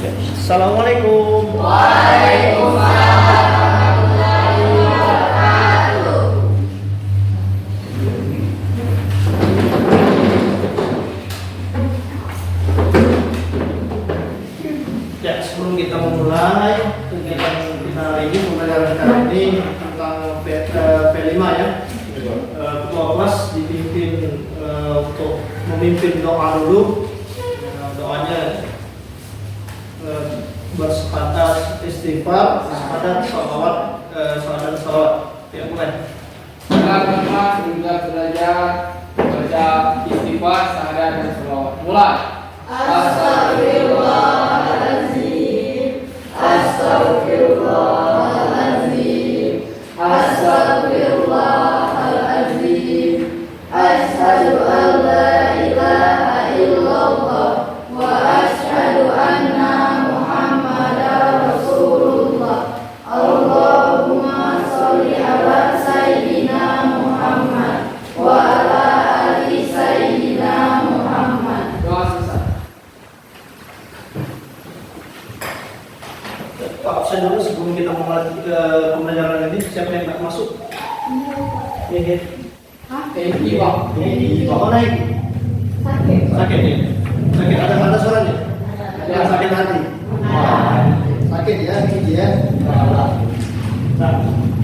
Assalamualaikum. Waalaikumsalam warahmatullahi wabarakatuh. Ya, sebelum kita memulai kegiatan kita hari ini, pembelajaran kali ini tentang P5 ya. Ketua kelas dipimpin untuk memimpin doa dulu. Doanya bersepakat istighfar, bersepakat sholawat, ya mulai. Pertama juga belajar baca istighfar, syahadat dan sholawat. Mulai. Astagfirullahaladzim, astagfirullahaladzim, astagfirullahaladzim. Asyhadu an la ilaha illallah wa asyhadu anna Muhammadar Rasulullah. Allahumma sholli ala sayyidina Muhammad wa ala ali sayyidina Muhammad. Doa selesai. Pak, absen dulu sebelum kita memulai pembelajaran ini. Siapa yang nak masuk? Ya. Thank you, Bang. Mana ini? Sakit ya? Sakit ada suaranya? Ada sakit hati? Sakit ya, gitu ya. Nah,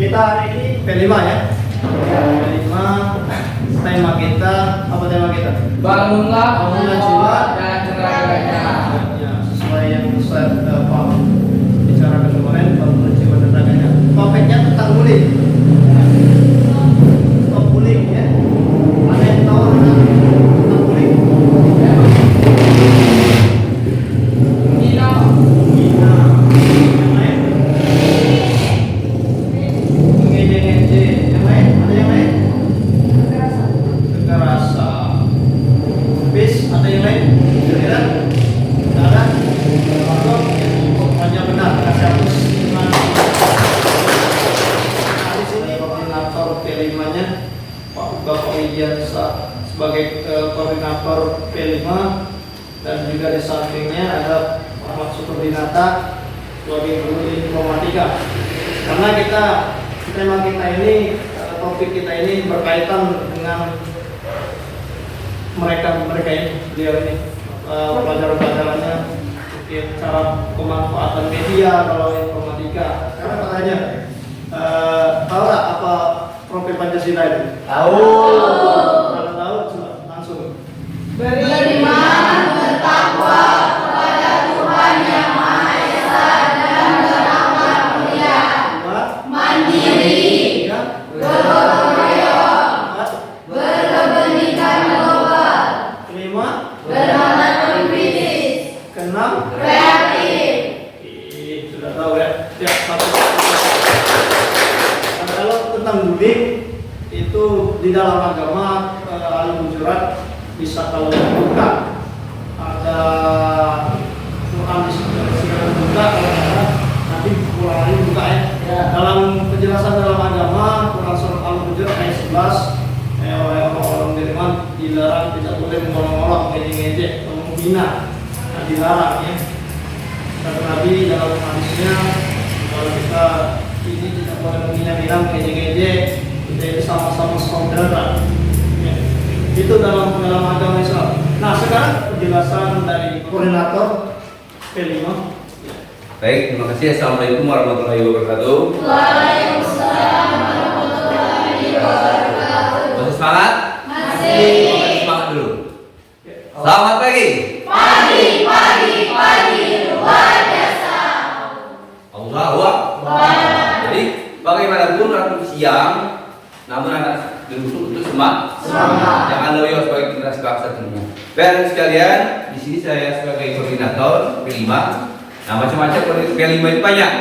kita hari ini P5 ya. P5 tema kita, apa tema kita? Bangunlah jiwa dan raganya. Ya, sesuai yang saya bicarakan kemarin, bangunlah jiwa dan raganya. Topiknya tentang bullying. Stop bullying ya. Ada yang tahu tentang bullying? Hina. Yang lain? Ngejek-ngejek. Yang lain? Ada yang lain? Kekerasan. Bis, ada yang lain? Kira-kira? Tidak ada? Pokoknya benar, kasih hapus. Nah, di sini koordinator P5-nya Bapak Widiansa sebagai koordinator P5, dan juga di sampingnya ada Muhammad Sukurdinata sebagai guru informatika. Karena tema kita ini, topik kita ini berkaitan dengan mereka ini, beliau ini, pelajaran-pelajarannya, mungkin cara pemanfaatan media kalau informatika. Karena katanya tahu nggak apa profil Pancasila itu? Tahu. Kalau tahu coba langsung. Beriman, bertakwa kepada Tuhan Yang Maha Esa dan beramal mulia, Dua, mandiri, tiga, bergotong royong, empat, berkepentingan global, kelima, bermanfaat kritis, keenam. kreatif. Sudah tahu ya. Ya, satu. Nah, kalau tentang bullying itu di dalam agama Al-Hujurat bisa kalau dibuka ada Quran di situ buka, kalau ada nanti Quran ini buka ya. Dalam penjelasan dalam agama Quran surah Al-Hujurat ayat 11, oleh orang-orang beriman dilarang, tidak boleh menolong-nolong, ngejek-ngejek atau menghina. Nah, dilarang ya. Kata Nabi dalam hadisnya, kalau kita ini tidak boleh menghina-hina, ngejek-ngejek, kita itu sama-sama saudara. Ya. Itu dalam agama Islam. Nah, sekarang penjelasan dari koordinator P5. Baik, terima kasih. Assalamualaikum warahmatullahi wabarakatuh. Waalaikumsalam warahmatullahi wabarakatuh. Masih semangat? Masih. Semangat dulu. Selamat pagi. Pagi, luar biasa. Allahu Akbar. Jadi, bagaimanapun waktu siang, namun anak dituntut untuk semangat. Jangan loyo sebagai generasi bangsa tentunya. Dan sekalian, di sini saya sebagai koordinator P5. Nah, macam-macam P5 itu banyak.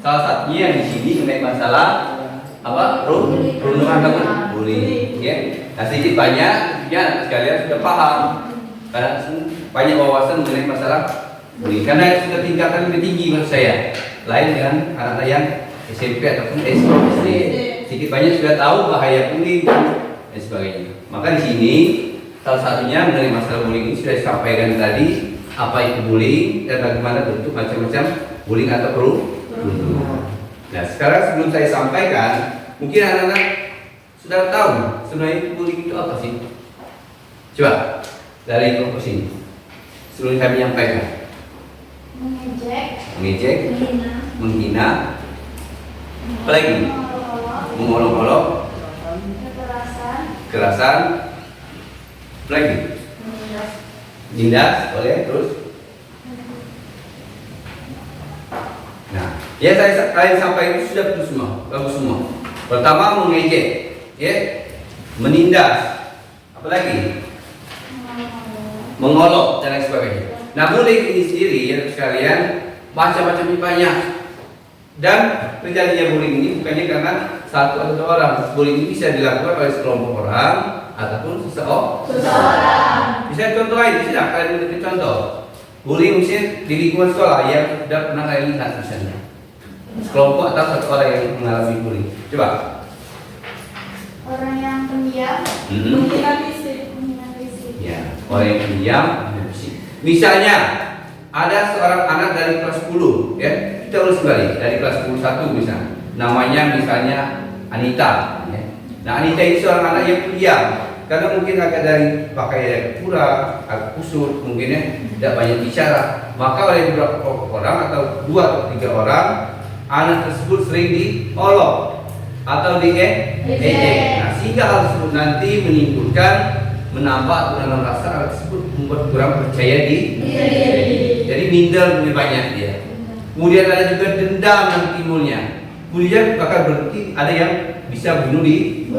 Salah satunya yang di sini mengenai masalah apa? Perundungan ataupun bullying. Ya. Nah, sedikit banyak, ya anak sekalian sudah paham. Karena banyak wawasan mengenai masalah bullying. Karena sudah tingkatan lebih tinggi menurut saya. Lain dengan anak-anak yang SMP ataupun SD. Sedikit banyak sudah tahu bahaya bullying dan sebagainya. Maka di sini salah satunya mengenai masalah bullying ini sudah disampaikan tadi apa itu bullying dan bagaimana bentuk macam-macam bullying atau perundungan. Nah, sekarang sebelum saya sampaikan, mungkin anak-anak sudah tahu sebenarnya bullying itu apa sih? Coba dari kelompok sini. Sebelum saya menyampaikan. Mengejek, menghina, apa lagi? Mengolok-olok, kekerasan, apa lagi? Nindas, boleh terus. Nah, ya saya sampaikan itu sudah bagus semua. Pertama mengejek, ya, menindas, apa lagi? Mengolok dan lain sebagainya. Nah, bullying ini sendiri ya sekalian macam-macamnya banyak. Dan terjadinya bullying ini bukannya karena satu atau dua orang. Bullying ini bisa dilakukan oleh sekelompok orang ataupun seseorang. Bisa contoh lain, bisa kalian beri contoh. Bullying misalnya di lingkungan sekolah yang sudah pernah kalian lihat misalnya. Sekelompok atau satu orang yang mengalami bullying. Coba. Orang yang pendiam, menghina fisik. Ya, orang yang pendiam. Misalnya ada seorang anak dari kelas 10, ya, kita urus kembali dari kelas 10 1 misalnya, namanya misalnya Anita, ya. Nah, Anita itu seorang anak yang pendiam karena mungkin agak dari pakaian kurang, agak kusut, mungkinnya tidak banyak bicara. Maka oleh beberapa orang atau 2 atau 3 orang, anak tersebut sering diolok atau diejek. Nah, sehingga hal tersebut nanti menimbulkan menambah atau rasa hal tersebut membuat kurang percaya diri. Jadi minder lebih banyak dia. Kemudian ada juga dendam yang timbulnya. Kemudian bahkan berarti ada yang bisa bunuh diri.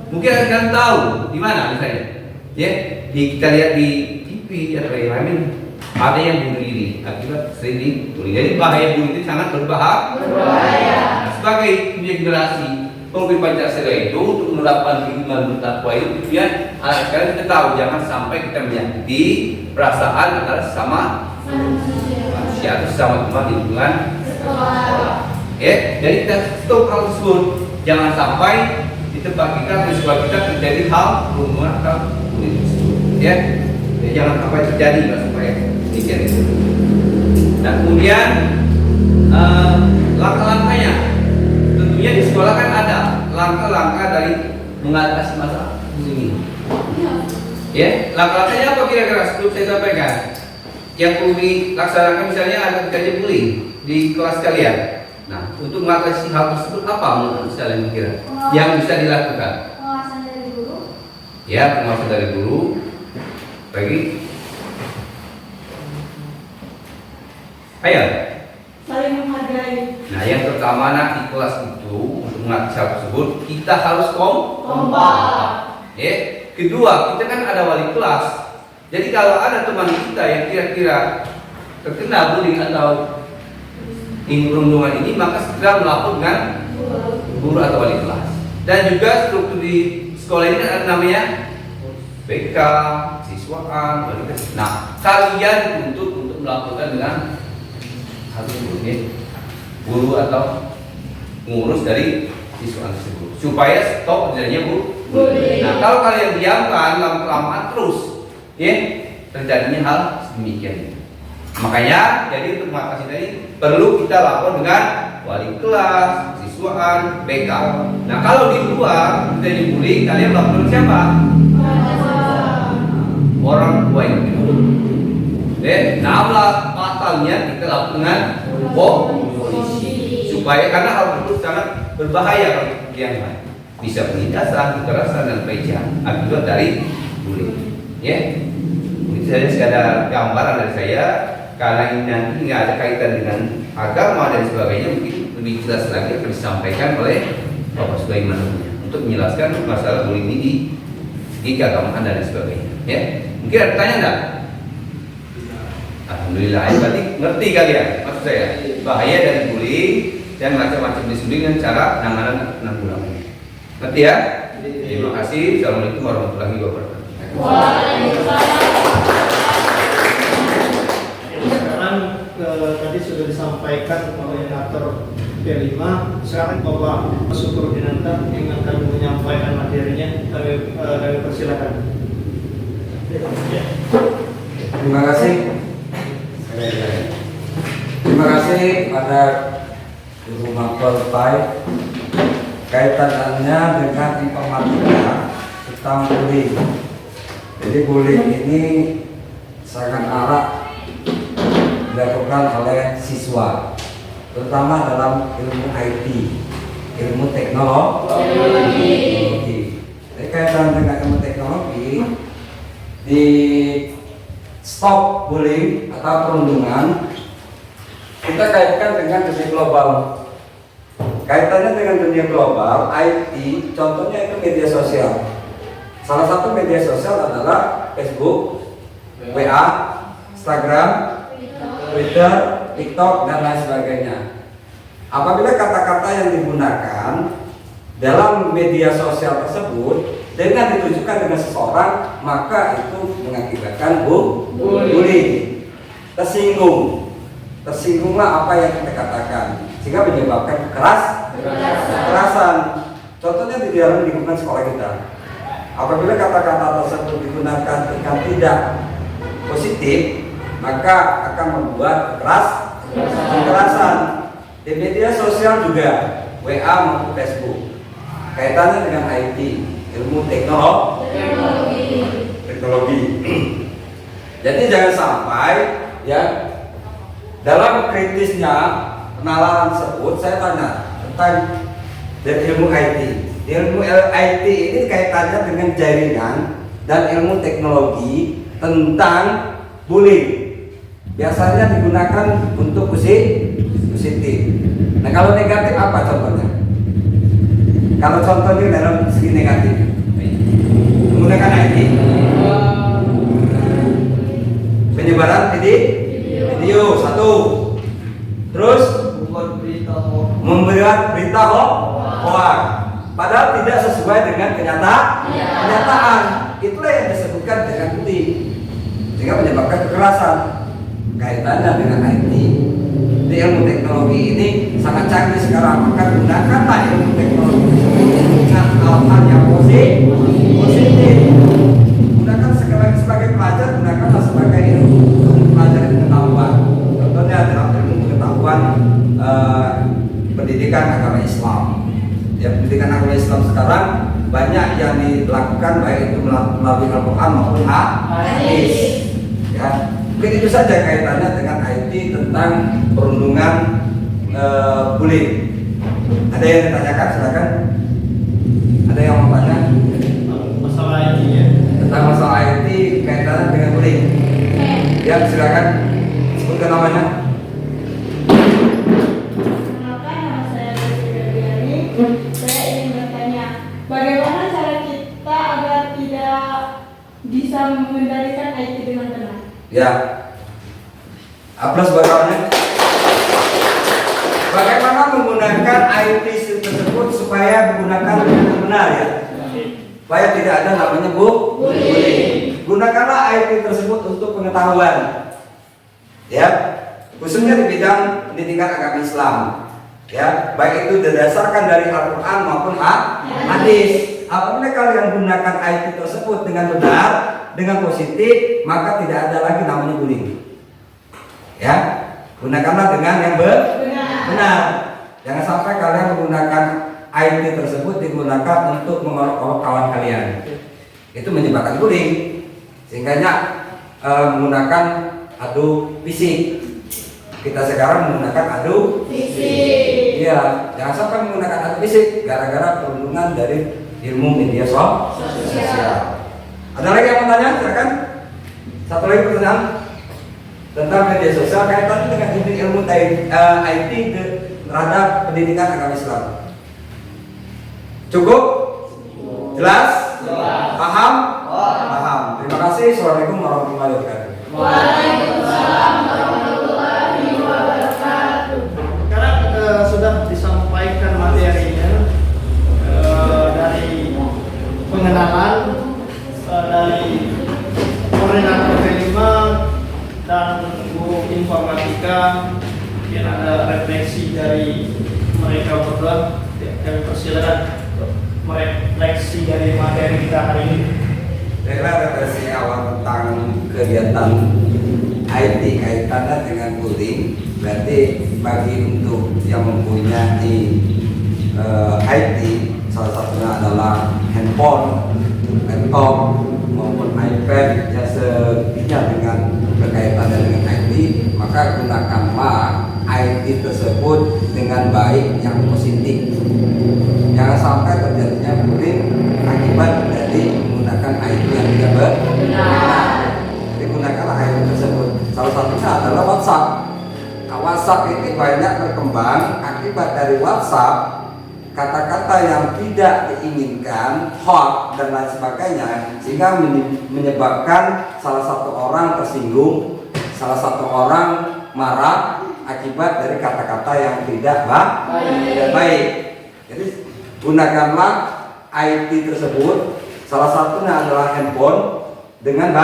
Mungkin akan tahu di mana misalnya. Ya, kita lihat di TV atau yang lain ada yang bunuh diri akibat sering bullying. Jadi bahaya bullying itu sangat berbahaya. Nah, sebagai punya generasi pemimpin Pancasila itu untuk menerapkan kehidupan bertakwa itu kemudian sekarang kita tahu jangan sampai kita menyakiti perasaan antara sesama manusia atau sesama teman di lingkungan sekolah. Jadi kita stop hal tersebut, jangan sampai di tempat kita di sekolah kita terjadi hal kerumunan atau bullying tersebut. Jangan sampai terjadi supaya demikian itu. Nah, kemudian langkah-langkahnya tentunya di sekolah kan ada langkah-langkah dari mengatasi masalah ini. Ya, langkah-langkahnya apa kira-kira sebelum saya sampaikan? Yang perlu dilaksanakan misalnya ada terjadi bullying di kelas kalian. Nah, untuk mengatasi hal tersebut apa menurut kalian kira yang bisa dilakukan? Pengawasan dari guru. Ya, pengawasan dari guru. Bagi. Ayo. Saling menghargai. Nah, yang pertama di kelas itu untuk mengatasi hal tersebut kita harus kompak. Kedua, kita kan ada wali kelas. Jadi kalau ada teman kita yang kira-kira terkena bullying atau perundungan ini, maka segera melapor dengan guru atau wali kelas. Dan juga struktur di sekolah ini ada namanya BK, siswaan, wali kelas. Nah, kalian untuk melaporkan dengan hal tersebut, guru atau pengurus dari siswaan tersebut supaya stop terjadinya bullying. Nah, kalau kalian diamkan lama-lama terus, terjadinya hal sedemikian. Makanya, jadi untuk mengatasi tadi perlu kita lapor dengan wali kelas, siswaan, BK. Nah, kalau di luar terjadi bullying, kalian lapor siapa? Orang tua yang nah, batalnya kita lapor dengan polisi supaya karena hal tersebut sangat berbahaya bagi yang lain. Bisa penindasan, kekerasan dan pelecehan akibat dari bullying. Ini saja sekadar gambaran dari saya. Karena ini nanti nggak ada kaitan dengan agama dan sebagainya, mungkin lebih jelas lagi akan disampaikan oleh Bapak Sulaiman untuk menjelaskan masalah bullying ini di keagamaan dan sebagainya. Mungkin ada pertanyaan enggak? Alhamdulillah, berarti ngerti kalian maksud saya bahaya dari bullying dan macam-macam disiplin dan cara penanggulangannya. Ngerti ya? Terima kasih. Assalamualaikum warahmatullahi wabarakatuh. Waalaikumsalam. Sekarang tadi sudah disampaikan koordinator P5. Sekarang Bapak Koordinator yang akan menyampaikan materinya. Kami persilakan. Terima kasih. Terima kasih pada Guru Mapel Pai kaitannya dengan informatika tentang bullying. Jadi bullying ini sangat marak dilakukan oleh siswa, terutama dalam ilmu IT, ilmu teknologi. Jadi kaitan dengan ilmu teknologi, di stop bullying atau perundungan kita kaitkan dengan dunia global. Kaitannya dengan dunia global, IT, contohnya itu media sosial. Salah satu media sosial adalah Facebook, WA, Instagram, Twitter, TikTok, dan lain sebagainya. Apabila kata-kata yang digunakan dalam media sosial tersebut dengan ditujukan dengan seseorang, maka itu mengakibatkan bullying. Tersinggunglah apa yang kita katakan, sehingga menyebabkan kekerasan. Contohnya di dalam lingkungan sekolah kita, apabila kata-kata tersebut digunakan dengan tidak positif, maka akan membuat kekerasan. Di media sosial juga, WA maupun Facebook, kaitannya dengan IT, ilmu teknologi. Jadi jangan sampai ya dalam kritisnya penalaran tersebut saya tanya tentang ilmu IT. Ilmu IT ini kaitannya dengan jaringan dan ilmu teknologi tentang bullying. Biasanya digunakan untuk positif. Nah, kalau negatif apa contohnya? Kalau contohnya dalam segi negatif, menggunakan IT, penyebaran video satu, terus membuat berita hoax, padahal tidak sesuai dengan kenyataan. Itulah yang disebutkan dengan bullying, sehingga menyebabkan kekerasan. Kaitannya dengan IT. Di ilmu teknologi ini sangat canggih sekarang, maka gunakanlah ilmu teknologi dengan hal-hal yang positif. Gunakan sebagai pelajar, gunakanlah sebagai ilmu pelajar pengetahuan. Contohnya dalam ilmu pengetahuan pendidikan agama Islam. Ya, pendidikan agama Islam sekarang banyak yang dilakukan, baik itu melalui Al-Quran maupun hadis. Ya, mungkin itu saja kaitannya dengan IT tentang perundungan bullying. Ada yang ditanyakan, silakan. Ada yang mau tanya? Masalah IT ya. Tentang masalah IT kaitannya dengan bullying. Ya, silakan. Sebutkan namanya. Perkenalkan, nama saya Desi. Saya ingin bertanya, bagaimana cara kita agar tidak bisa mengendalikan IT dengan benar? Ya. Aplaus buat kawannya. Bagaimana menggunakan IT tersebut supaya menggunakan dengan benar ya? Supaya tidak ada namanya bullying. Gunakanlah IT tersebut untuk pengetahuan. Ya, khususnya di bidang pendidikan agama Islam. Ya, baik itu didasarkan dari Al-Quran maupun hadis. Apabila kalian gunakan IT tersebut dengan benar, dengan positif, maka tidak ada lagi namanya bullying. Ya, gunakanlah dengan yang benar. Jangan sampai kalian menggunakan IT tersebut digunakan untuk mengolok-olok kawan kalian. Itu menyebabkan bullying. Sehingga menggunakan adu fisik. Kita sekarang menggunakan adu fisik. Iya, jangan sampai menggunakan adu fisik gara-gara perundungan dari ilmu media sosial. Ada lagi yang mau tanya? Silakan. Satu lagi pertanyaan tentang media sosial kaitannya dengan ilmu IT terhadap pendidikan agama Islam. Cukup? Jelas? Paham? Paham. Terima kasih. Assalamualaikum warahmatullahi wabarakatuh. Waalaikumsalam warahmatullahi wabarakatuh. Sekarang sudah disampaikan materinya dari pengenalan dari koordinator kelima dan guru informatika. Mungkin ada refleksi dari mereka berdua. Kami persilakan merefleksi dari materi kita hari ini. Saya kira refleksi awal tentang kegiatan kaitannya dengan bullying, berarti bagi untuk yang mempunyai IT, salah satunya adalah handphone, laptop maupun iPad yang sepinya dengan berkaitan dengan IT, maka gunakanlah IT tersebut dengan baik yang positif. Jangan sampai terjadinya bullying akibat dari menggunakan IT yang tidak benar. Jadi gunakanlah IT tersebut. Salah satunya adalah WhatsApp. Nah, WhatsApp ini banyak berkembang akibat dari WhatsApp. Kata-kata yang tidak diinginkan, hoax dan lain sebagainya, sehingga menyebabkan salah satu orang tersinggung, salah satu orang marah akibat dari kata-kata yang tidak baik. Jadi gunakanlah IT tersebut, salah satunya adalah handphone dengan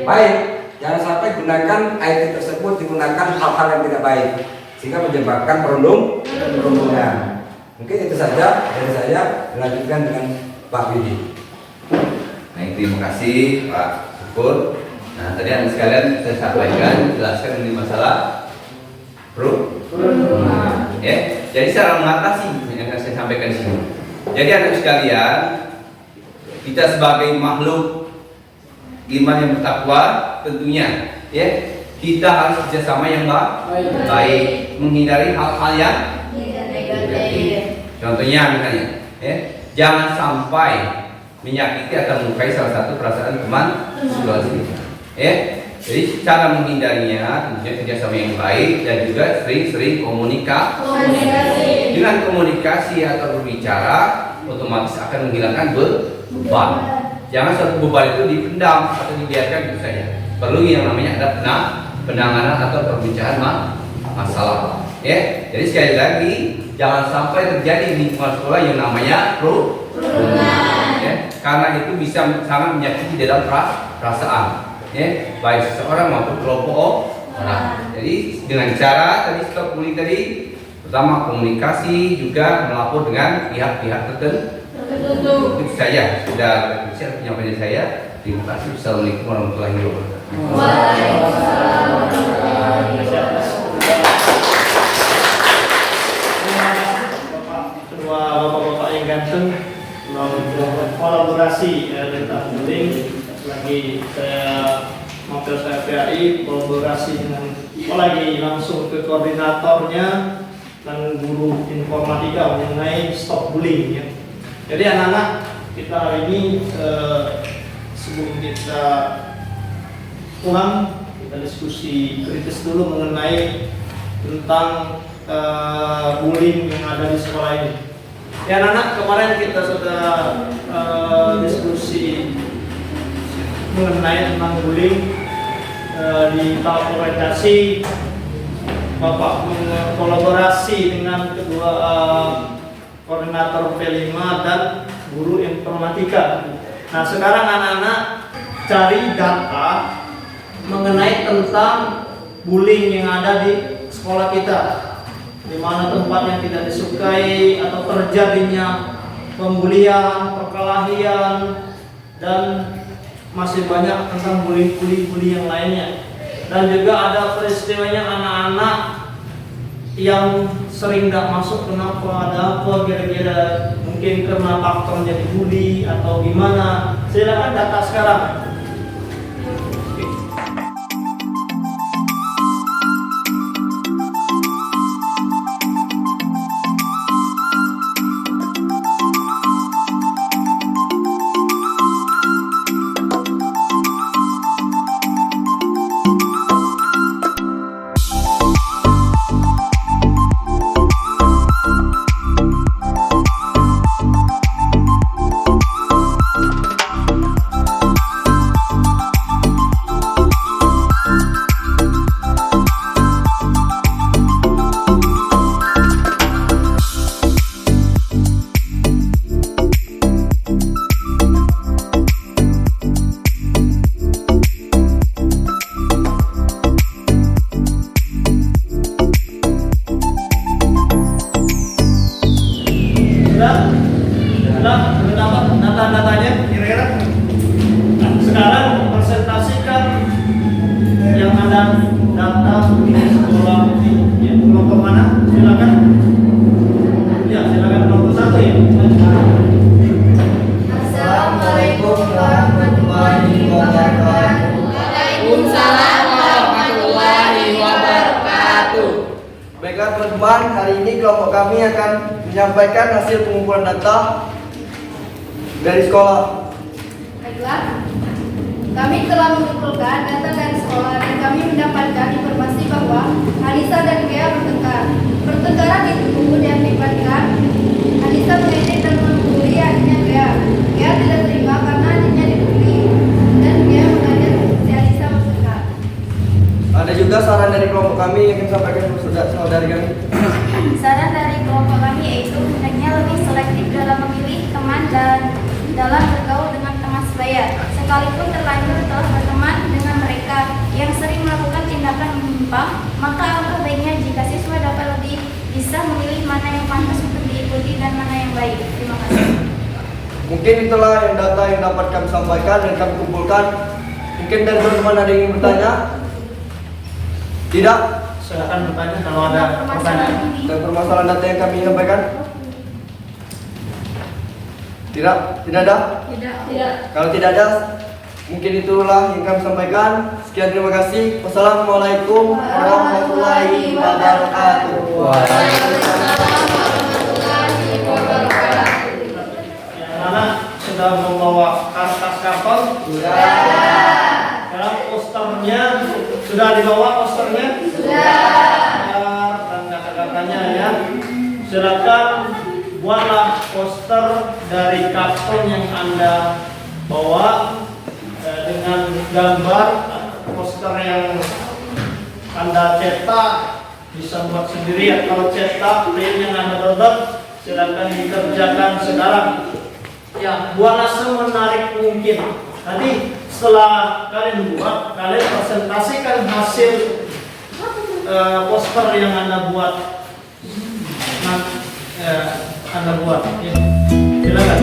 baik. Jangan sampai gunakan IT tersebut digunakan hal-hal yang tidak baik sehingga menyebabkan perundungan. Mungkin itu saja dari saya, dilanjutkan dengan Pak Widi. Nah, terima kasih Pak Syukur. Nah, tadi anak sekalian saya sampaikan, jelaskan ini masalah perundungan. Ya, jadi cara mengatasi yang saya sampaikan di sini. Jadi anak sekalian, kita sebagai makhluk iman yang bertakwa, tentunya, ya, kita harus kerjasama yang baik, menghindari hal-hal yang negatif. Contohnya misalnya, ya, jangan sampai menyakiti atau melukai salah satu perasaan teman kita. Ya, jadi cara menghindarinya tentunya kerjasama yang baik dan juga sering-sering komunikasi. Dengan komunikasi atau berbicara, otomatis akan menghilangkan beban. Jangan satu beban itu dipendam atau dibiarkan itu saja. Perlu yang namanya ada penanganan atau perbincangan masalah. Ya, jadi sekali lagi jangan sampai terjadi di lingkungan sekolah yang namanya perundungan. Ya, karena itu bisa sangat menyakiti dalam perasaan, ya, baik seseorang maupun kelompok orang. Jadi dengan cara tadi stop bullying tadi, pertama komunikasi, juga melapor dengan pihak-pihak tertentu. Itu saja sudah penyampaian saya. Terima kasih. Assalamualaikum warahmatullahi wabarakatuh. Waalaikumsalam warahmatullahi wabarakatuh. Bapak-bapak yang ganteng, kolaborasi tentang bullying. Lagi saya PAI kolaborasi dengan lagi langsung ke koordinatornya dan guru informatika mengenai stop bullying, ya. Jadi anak-anak kita hari ini sebelum kita pulang, kita diskusi kritis dulu mengenai tentang bullying yang ada di sekolah ini. Ya anak-anak, kemarin kita sudah diskusi mengenai tentang bullying di tahap orientasi. Bapak kolaborasi dengan kedua koordinator P5 dan guru informatika. Nah, sekarang anak-anak cari data mengenai tentang bullying yang ada di sekolah kita, di mana tempat yang tidak disukai atau terjadinya pembulian, perkelahian, dan masih banyak tentang bully yang lainnya. Dan juga ada peristiwanya anak-anak yang sering tidak masuk, kenapa, ada apa, kira-kira mungkin karena faktor jadi bully atau gimana. Silakan data sekarang. Data-datanya kira-kira. Nah, sekarang presentasikan yang ada data sekolah ya, kelompok mana? Silakan. Ya, silakan kelompok 1 ya. Assalamualaikum warahmatullahi wabarakatuh. Waalaikumsalam warahmatullahi wabarakatuh. Baiklah teman-teman, hari ini kelompok kami akan menyampaikan hasil pengumpulan data dari sekolah. Baiklah, kami telah mengumpulkan data dari sekolah dan kami mendapatkan informasi bahwa Anissa dan Gea bertengkar. Pertengkaran itu diakibatkan Anissa mengejek dan membuli adiknya Gea. Gea tidak terima karena adiknya dibully dan Gea mengajak si Anissa bertengkar. Ada juga saran dari kelompok kami yang ingin disampaikan kepada saudari kami. Saran dari kelompok kami yaitu hendaknya lebih selektif dalam memilih teman dan dalam bergaul dengan teman sebaya. Sekalipun terlanjur telah berteman dengan mereka yang sering melakukan tindakan menyimpang, maka alangkah baiknya jika siswa dapat lebih bisa memilih mana yang pantas untuk diikuti dan mana yang baik. Terima kasih. Mungkin itulah yang data yang dapat kami sampaikan dan kami kumpulkan. Mungkin dari teman-teman ada yang ingin bertanya? Tidak? Silakan bertanya kalau ada pertanyaan. Dan permasalahan data yang kami sampaikan? Tidak? Tidak ada? Tidak. Kalau tidak ada, mungkin itulah yang kami sampaikan. Sekian, terima kasih. Wassalamualaikum warahmatullahi wabarakatuh. Yang mana sudah membawa kertas kapal? Dalam posternya sudah dibawa posternya? Dan kata-katanya ya. Silakan buatlah poster dari karton yang Anda bawa dengan gambar poster yang Anda cetak, bisa buat sendiri atau cetak print yang Anda download, silakan dikerjakan sekarang. Ya, buatlah semenarik mungkin. Nanti setelah kalian buat, kalian presentasikan hasil poster yang Anda buat. Anda buat. Ya. Silakan.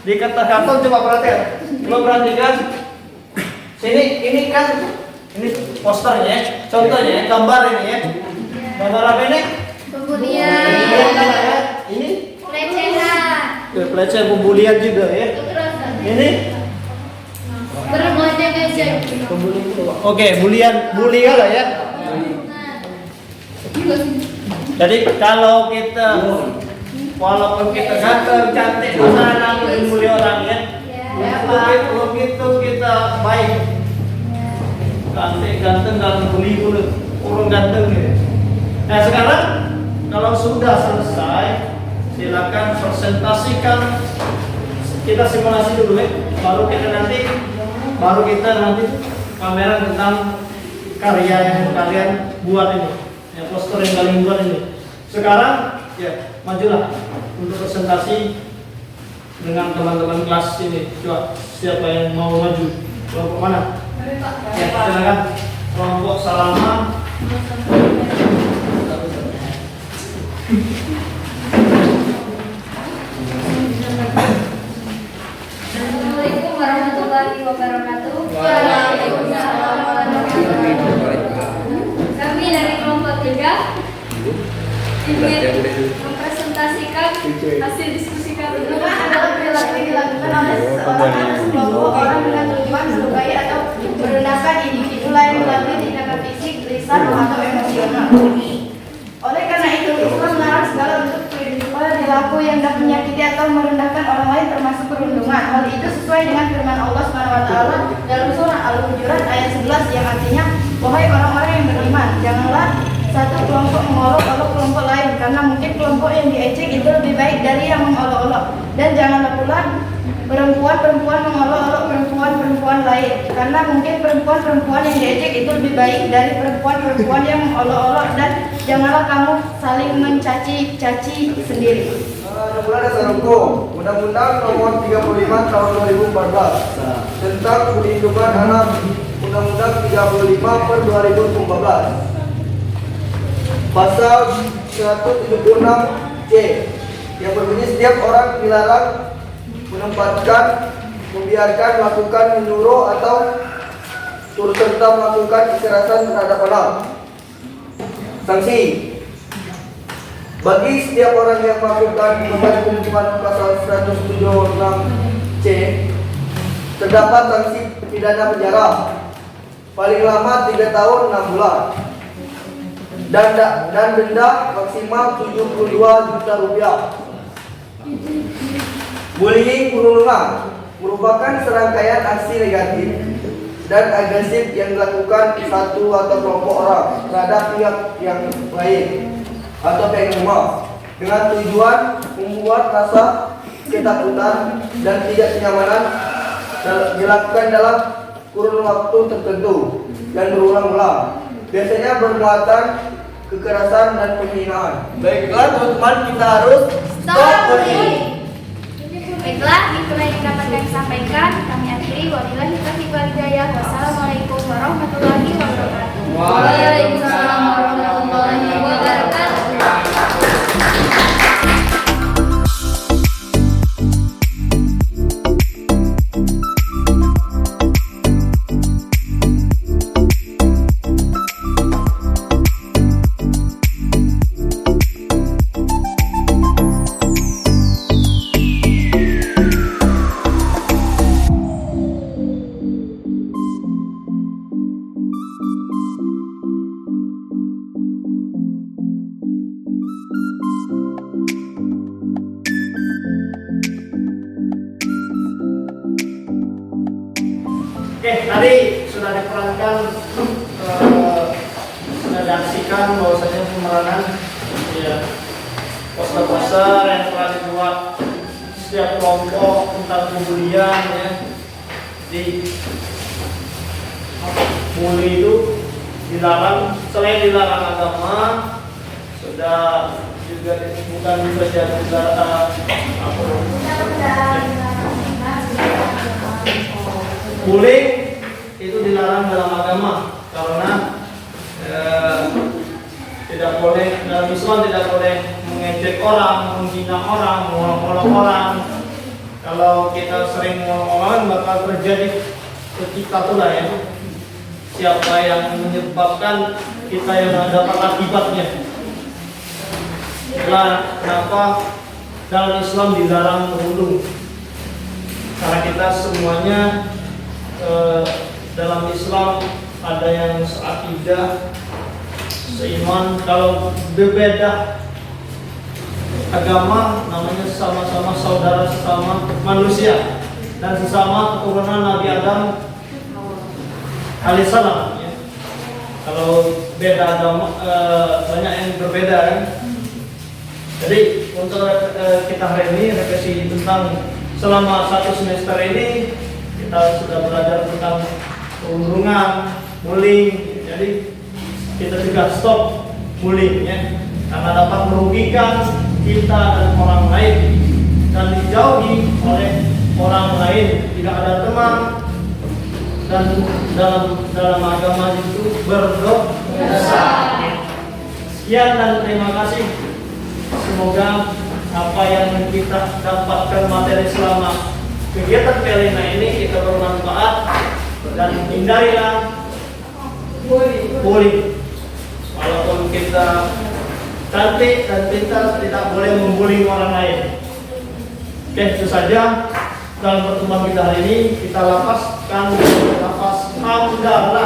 Di kertas karton coba perhatikan. Sini ini kan ini posternya ya. Contohnya ya, gambar ini ya. Gambar apa ini? Pembulian, Ini pelecehan, pelecehan pembulian juga ya. Ini bermodel-model. oke, bulian lah ya. Jadi kalau kita walaupun kita ganteng, cantik, namun mulia orang ya, begitu kita baik, ganteng dalam buli urung ganteng ya. Nah sekarang kalau sudah selesai, silakan presentasikan. Kita simulasi dulu ya, baru kita nanti pameran tentang karya yang kalian buat ini, ya poster yang kalian buat ini. Sekarang ya majulah untuk presentasi dengan teman-teman kelas ini. Coba siapa yang mau maju? Kelompok mana? Ya silakan. Kelompok Salama. Assalamualaikum warahmatullahi wabarakatuh. Waalaikumsalam warahmatullahi wabarakatuh. Kami dari kelompok 3 ingin mempresentasikan hasil diskusi kami. Adalah perilaku yang dilakukan oleh seseorang atau sekelompok orang dengan tujuan melukai atau merendahkan individu lain melalui tindakan fisik, lisan, atau emosional. Oleh karena itu, Islam melarang segala bentuk perilaku yang dapat menyakiti atau merendahkan orang lain termasuk perundungan. Hal itu sesuai dengan firman Allah SWT dalam surah Al-Hujurat ayat 11 yang artinya, wahai orang-orang yang beriman, janganlah satu kelompok mengolok-olok kelompok lain karena mungkin kelompok yang diejek itu lebih baik dari yang mengolok-olok, dan janganlah pula perempuan-perempuan mengolok-olok perempuan-perempuan lain karena mungkin perempuan-perempuan yang diejek itu lebih baik dari perempuan-perempuan yang mengolok-olok, dan janganlah kamu saling mencaci-caci sendiri. Nomor dasar hukum Undang-Undang Nomor 35 Tahun 2014 tentang Perlindungan Anak, Undang-Undang 35/2014. Pasal 176C yang berbunyi setiap orang dilarang menempatkan, membiarkan, melakukan, menyuruh atau turut serta melakukan kekerasan terhadap anak. Sanksi bagi setiap orang yang melakukan beban hukuman pasal 176C terdapat sanksi pidana penjara paling lama 3 tahun 6 bulan dan denda maksimal 72 juta rupiah. Bullying perundungan merupakan serangkaian aksi negatif dan agresif yang dilakukan satu atau kelompok orang terhadap pihak yang lain atau pihak yang lemah dengan tujuan membuat rasa ketakutan dan tidak kenyamanan dilakukan dalam kurun waktu tertentu dan berulang-ulang, biasanya bermuatan kekerasan dan penghinaan. Baiklah teman-teman, kita harus stop bullying. Baiklah, itulah yang dapat kami sampaikan. Kami akhiri. Wabillahi taufiq wal hidayah. Wassalamualaikum warahmatullahi wabarakatuh. Waalaikumsalam warahmatullahi wabarakatuh. Oke, tadi sudah diperankan, sudah diaksikan bahwasanya pemeranan ya, poster-poster yang telah dibuat setiap kelompok tentang pembulian ya. Di bully itu dilarang, selain dilarang agama, sudah juga bukan saja bullying itu dilarang dalam agama karena tidak boleh, dalam Islam tidak boleh mengejek orang, menghina orang, mengolok-olok orang. Kalau Kalau kita sering ngomong-ngomongan bakal terjadi ke kita tuh lah ya. Siapa yang menyebabkan kita yang dapat akibatnya. Itulah kenapa dalam Islam dilarang merundung. Karena kita semuanya dalam Islam ada yang seakidah, seiman. Kalau berbeda agama namanya sama-sama saudara sesama manusia dan sesama keturunan Nabi Adam alaihissalam ya. Kalau beda agama banyak yang berbeda kan. Jadi untuk kita hari ini revisi tentang selama 1 semester ini kita sudah belajar tentang perundungan, bullying. Jadi kita juga stop bullying ya, karena dapat merugikan kita dan orang lain dan dijauhi oleh orang lain. Tidak ada teman dan dalam agama itu berdosa. Sekian dan terima kasih. Semoga apa yang kita dapatkan materi selama kegiatan Pelena ini kita bermanfaat dan hindarilah bullying. Walaupun kita cantik dan pintar, tidak boleh membuli orang lain. Oke, itu saja dalam pertemuan kita hari ini. Kita lapaskan nafas hamdalah.